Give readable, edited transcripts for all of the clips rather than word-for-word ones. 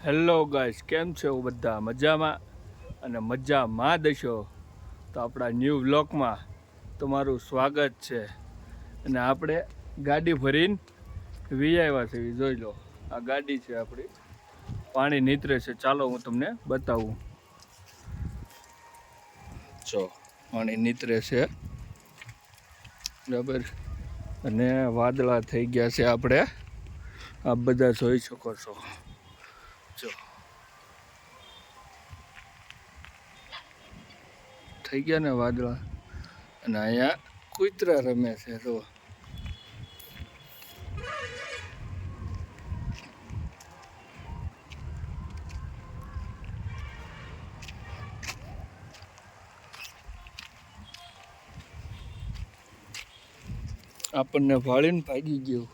Hello guys, કેમ છો બધા? મજામાં અને મજામાં દશો. તો આપણા ન્યૂ વ્લોગમાં તમારું સ્વાગત છે. અને આપણે ગાડી ભરીને આવ્યા છે. જોઈ લો, આ ગાડી છે આપણી. પાણી નીતરે છે. ચાલો હું તમને બતાવું. જો પાણી નીતરે છે બરાબર. અને વાદળા થઈ ગયા છે. આપણે આપ બધા જોઈ શકો છો. જો થઈ ગયા ને વાદળા. અને અહીંયા કૂતરા રમે છે. તો આપણને ભાળીને ભાગી ગયું.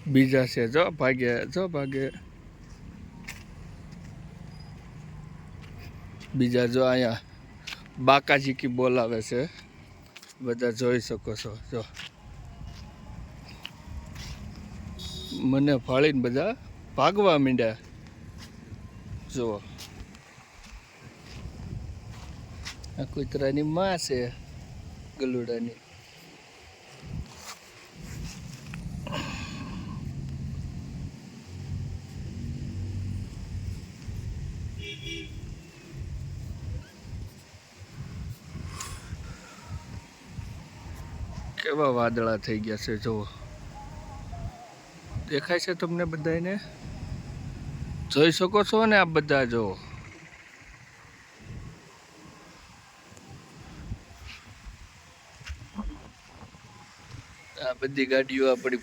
બીજા છે જો ભાગે, બીજા જો અહીંયા બાકાજી કી બોલાવે છે. બધા જોઈ શકો છો. જો મને ભાળીને બધા ભાગવા માંડ્યા. જુઓ, આ કૂતરાની માં છે, ગલુડાની. કેવા વાદળા થઈ ગયા છે જુઓ. દેખાય છે તમને બધાને? જોઈ શકો છો ને આપ બધા. જો આ બધી ગાડીઓ આ પડી